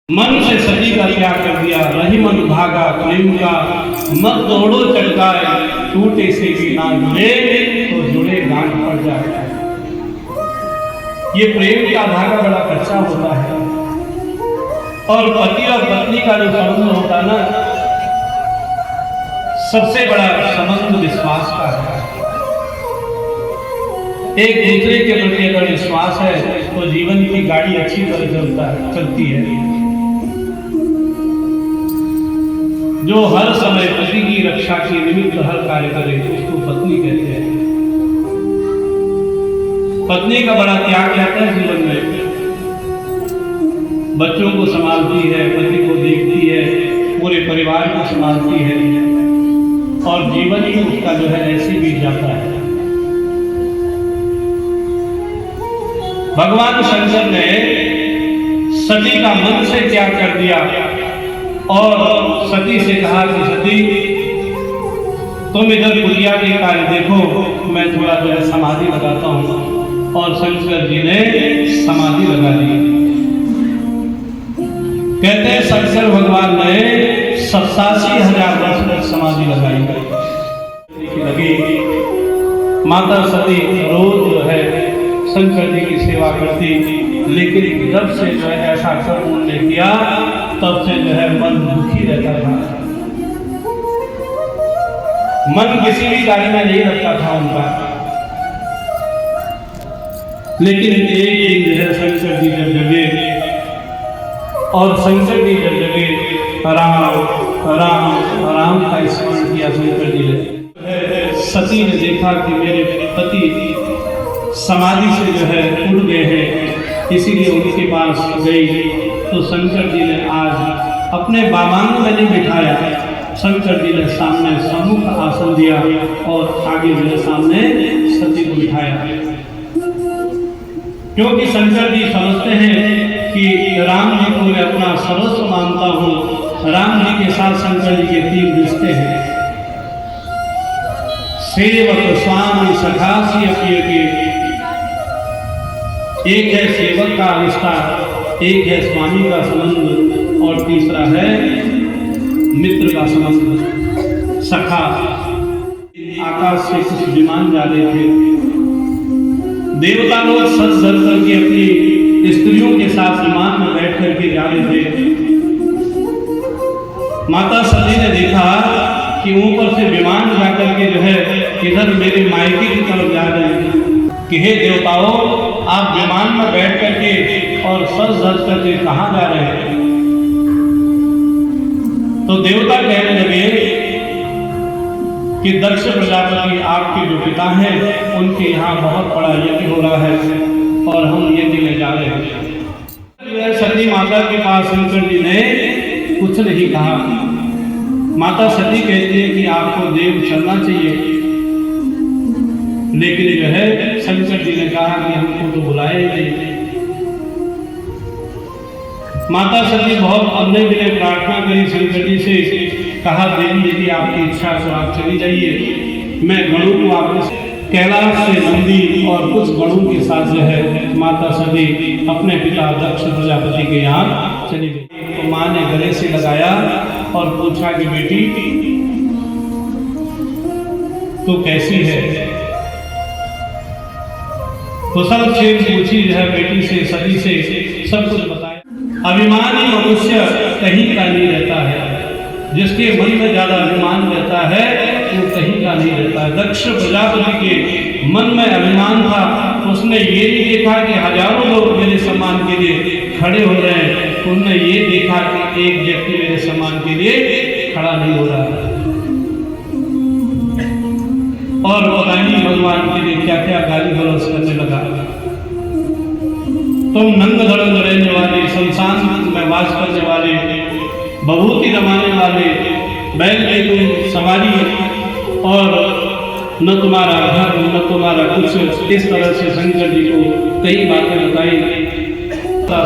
मन से सती का त्याग कर दिया, रही मन भागा प्रेम का, मत दौड़ो चटकाए, टूटे से भी ना जुड़े तो जुड़े गांठ पड़ जाए। ये प्रेम का धागा बड़ा कच्चा होता है, और पति और पत्नी का जो संबंध होता है ना, सबसे बड़ा संबंध विश्वास का है। एक दूसरे के प्रति अगर विश्वास है तो जीवन की गाड़ी अच्छी तरह चलती है। जो हर समय पति की रक्षा के निमित्त हर कार्य करे उसको पत्नी कहते हैं। पत्नी का बड़ा त्याग रहता है जीवन में, बच्चों को संभालती है, पति को देखती है, पूरे परिवार को संभालती है, और जीवन ही उसका जो है ऐसे बीत जाता है। भगवान शंकर ने सती का मन से त्याग कर दिया और सती से कहा कि सती तुम इधर कुटिया के कार्य देखो, मैं थोड़ा जो है समाधि लगाता हूँ। और शंकर जी ने समाधि लगा दी। कहते हैं शंकर भगवान ने 87,000 वर्ष तक समाधि लगाई लगी। माता सती रोज जो है शंकर जी की सेवा करती, लेकिन जब से जो है ऐसा कर्म उन्होंने किया तब से जो है मन दुखी रहता था। मन किसी भी कार्य में नहीं लगता था उनका। लेकिन एक दिन जो है शंकर जी जब जगे, और शंकर जी जब जगे राम राम राम का स्मरण किया शंकर जी ने। सती ने देखा कि मेरे पति समाधि से जो है उड़ गए हैं, इसीलिए उनके पास गई। तो शंकर जी ने आज अपने बाबांग में नहीं बिठाया, शंकर जी ने सामने सम्मुख आसन दिया और आगे मेरे सामने सती को बिठाया। क्योंकि शंकर जी समझते हैं कि राम जी को मैं अपना सर्वस्व मानता हूँ। राम जी के साथ शंकर जी के 3 रिश्ते हैं, सेवक स्वामी सखा सी प्रिय के। एक है सेवक का रिश्ता, एक है स्वामी का संबंध, और तीसरा है मित्र का संबंध, सखा। आकाश से कुछ विमान जा रहे थे, देवता लोग सज धज करके अपनी स्त्रियों के साथ विमान में बैठ करके जा रहे थे। माता सती ने देखा कि ऊपर से विमान जाकर के जो है इधर मेरे मायके की तरफ जा रहे हैं, कि हे देवताओं आप विमान में बैठ करके और सज धज करके कहाँ जा रहे हैं। तो देवता कहने लगे कि दक्ष प्रजापति आपके जो पिता हैं उनके यहाँ बहुत बड़ा यज्ञ हो रहा है और हम यज्ञ में जा रहे हैं। सती माता के पास शंकर जी ने कुछ नहीं कहा। माता सती कहती है कि आपको देव चलना चाहिए, लेकिन जो है शंकर जी ने कहा कि हमको तो बुलाया ही नहीं। माता सती बहुत अपने के लिए प्रार्थना करी शंकर जी से, कहा देवी यदि आपकी इच्छा तो आप चली जाइए, मैं गणों को आपके कैलाश से नंदी और कुछ गणों के साथ जो है माता सती अपने पिता दक्ष प्रजापति के यहाँ चली गई। तो माँ ने गले से लगाया और पूछा कि बेटी तो कैसी है। कुशल क्षेम पूछी जो है बेटी से, सती से सब कुछ बताया। अभिमानी मनुष्य कहीं का नहीं रहता है, जिसके मन में ज्यादा अभिमान रहता है वो कहीं का नहीं रहता है। दक्ष प्रजापति के मन में अभिमान था, उसने ये नहीं देखा कि हजारों लोग मेरे सम्मान के लिए खड़े हो रहे हैं, उन्होंने ये देखा कि एक व्यक्ति मेरे सम्मान के लिए खड़ा नहीं हो रहा है। और बताइए भगवान के लिए क्या क्या गाली गलौज करने लगा। तुम नंग धड़ंग रहने वाले, शमशान में वास करने वाले, बभूति रमाने वाले, बैल पे तुम सवारी, और न तुम्हारा घर न तुम्हारा कुछ। इस तरह से शंकर जी को कई बातें बताई।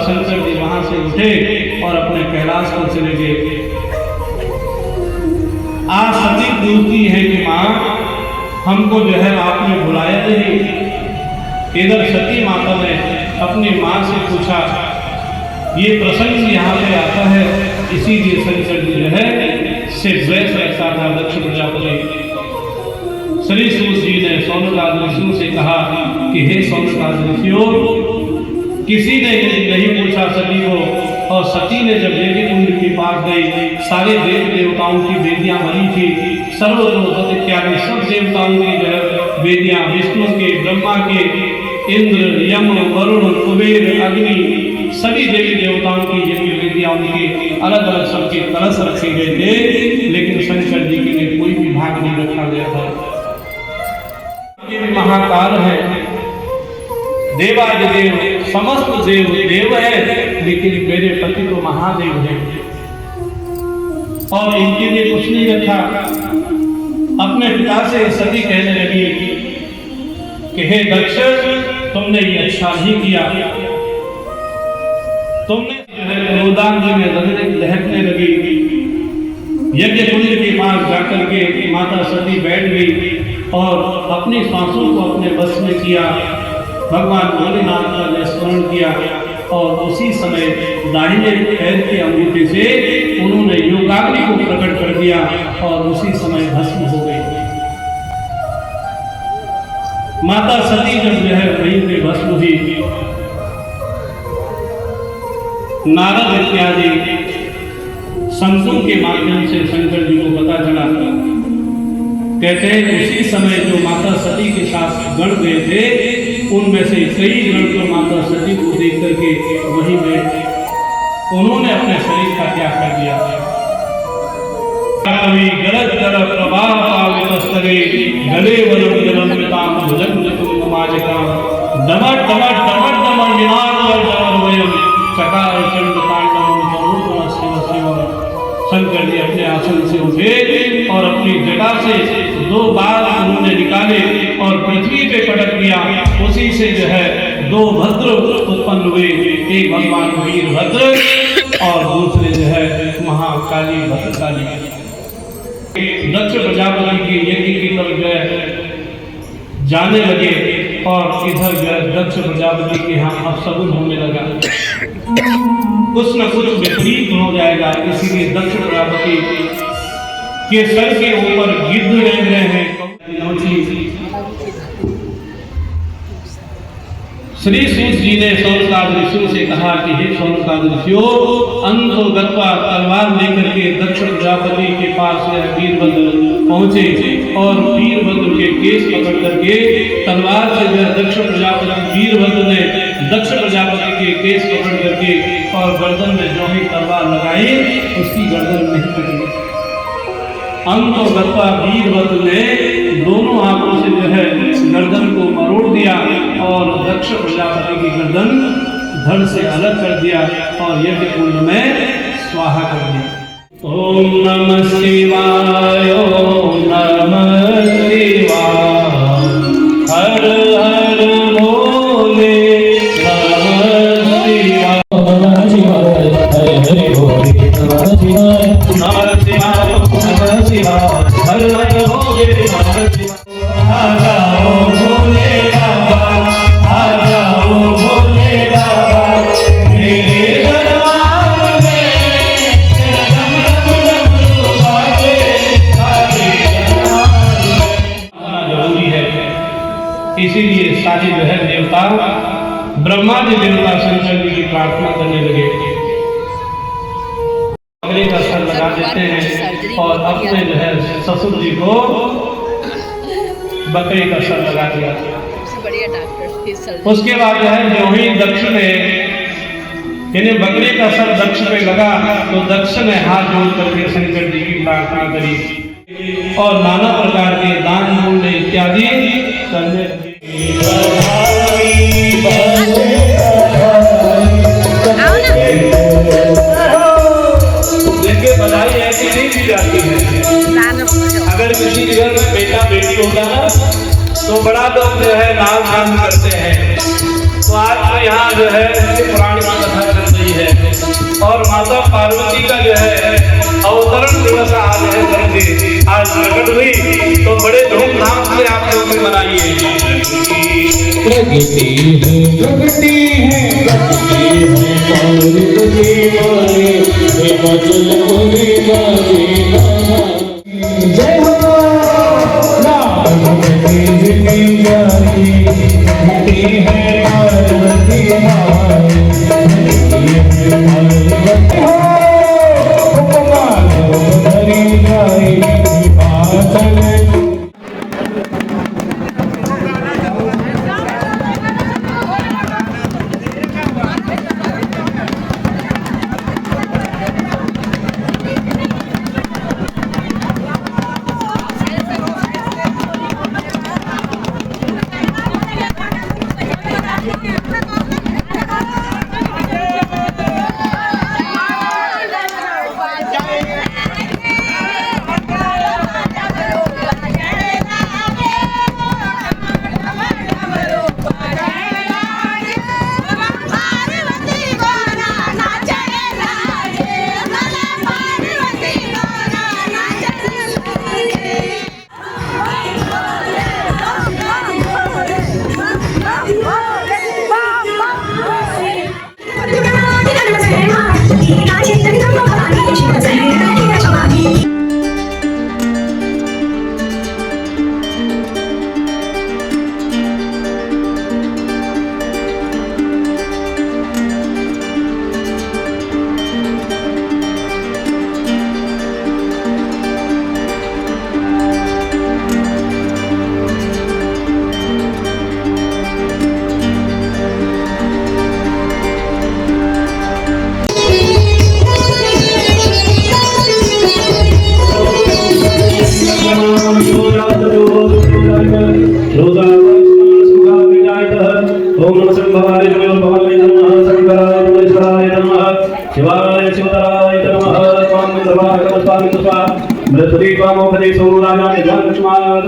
शंकर जी वहां से उठे और अपने कैलाश पर चले गए। आज सती पूछती है कि माँ हमको जो है आपने बुलाया नहीं। इधर सती माता ने अपनी माँ से पूछा, ये प्रसंग यहाँ पे आता सौनकादि ऋषियों से कहा कि हे सौनकादि ऋषियों, किसी ने नहीं पूछा सती को, और सती ने जब यज्ञ कुंड के पास गई, सारे देव देवताओं की वेदियां बनी थी, सर्वदेव इत्यादि सब देवताओं की वेदियां, विष्णु के, ब्रह्मा के, इंद्र, यम, वरुण, कुबेर, अग्नि, सभी देवी देवताओं की यज्ञ वेदियां उनके अलग अलग सबके कलश रखे गए थे, लेकिन शंकर जी के लिए कोई भी भाग नहीं रखा गया था। ये महाकाल है, देवादिदेव, समस्त देव देव है, लेकिन मेरे पति तो महादेव है, और इनके लिए कुछ नहीं रखा। अपने पिता से सती कहने लगी कि हे दक्ष, तुमने ये अच्छा नहीं किया, तुमने जो है क्रोधाग्नि में लहकने लगी, यज्ञ कुंड के पास जाकर के माता सती बैठ गई और अपनी सांसों को अपने बस में किया, भगवान भोलेनाथ का स्मरण किया, और उसी समय दाहिने पैर के अंगूठे से उन्होंने योगाग्नि को प्रकट कर दिया और उसी समय भस्म हो गई। माता सती जब जो है वहीं पे भस्म हुई, नारद इत्यादि संतों के माध्यम से शंकर जी को पता चला। कहते हैं उसी समय जो माता सती के साथ गण गए थे, उनमें से कई गण तो माता सती को देख करके वहीं बैठे, उन्होंने अपने शरीर का त्याग कर दिया। कवि गलत गल प्रभाव पावितस्तरे गले वलम जलमिताम भुजंग कुमाजका दमट दमट दमट दमट निनाद वर दमर वयम चकार चंड तांडवम तरूपम शिव शिवम। शंकर जी अपने आसन से उठे और अपनी जटा से 2 बार उन्होंने निकाले और पृथ्वी पे पटक दिया। उसी से जो है 2 भद्र उत्पन्न हुए, एक भगवान वीरभद्र और दूसरे जो है महाकाली भद्रकाली। दक्ष प्रजापति के यज्ञ की तरफ जो है जाने लगे और इधर जो है दक्ष प्रजापति के यहाँ अपशगुन होने लगा, कुछ न कुछ विपरीत हो जाएगा। इसीलिए दक्ष प्रजापति के सर के ऊपर गिद्ध रह रहे हैं। श्री सूत जी ने सौनकादि ऋषियों से कहा कि हे सौनकादि ऋषियों, अंतो गत्वा तलवार लेकर के दक्ष प्रजापति के पास वीरभद्र पहुंचे और वीरभद्र के केस पकड़ करके तलवार से दक्ष प्रजापति वीरभद्र ने दक्ष प्रजापति के केस पकड़ करके और गर्दन में जो ही तलवार लगाई उसकी गर्दन नहीं कटी। अंतो गत्वा वीरभद्र ने दोनों हाथों से जो है गर्दन को मरोड़ दिया और दक्ष प्रजापति की गर्दन धड़ से अलग कर दिया और यज्ञ कुंड में स्वाहा कर दिया। ओम नमः शिवाय, ओम नमः शिवाय, हर हर भोले, नमः शिवाय, नमः शिवाय, हरे हरे भोले, नमः शिवाय, नमः शिवाय, नमः शिवाय, हर हर भोले, नमः शिवाय। आ जाओ भोले बाबा, आ जाओ भोले बाबा, मेरे दरबार में डम डम डमरू बाजे, आगे जरूरी है। इसीलिए सारे जो है देवता, ब्रह्मा जी देवता शंकर जी की प्रार्थना करने लगे, बकरे का सर लगा देते हैं और अपने जो है ससुर जी को बकरे का सर लगा दिया। उसके बाद जो है जो ही दक्ष ने यानी बकरे का सर दक्ष पे लगा तो दक्ष ने हाथ जोड़ करके शंकर जी की प्रार्थना करी और नाना प्रकार के दान पुण्य इत्यादि करने। देखिए बधाई ऐसी नहीं दी जाती है। अगर किसी के घर में बेटा बेटी होता ना तो बड़ा लोग जो है नाम गान करते हैं। तो आज तो यहाँ जो है पुराण की कथा चल रही है और माता पार्वती का जो है अवतरण दिवस आज है, करके आज प्रकट हुई तो बड़े धूमधाम से आप लोग भी मनाइए। प्रगति है जय हो शिवाय शिवतराय नमः स्वामी सर्वाय नमस्कार मृत्युदीपामोपदेशो राजाने ज्ञानकुमारः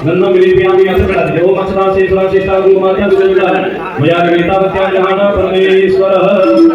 गन्धं विलिप्यामि असकटादि ओम अक्षरासे सुराशिष्टा गुरुमात्या विजयविदाय मया गीतावत्या जहाना परमेश्वरः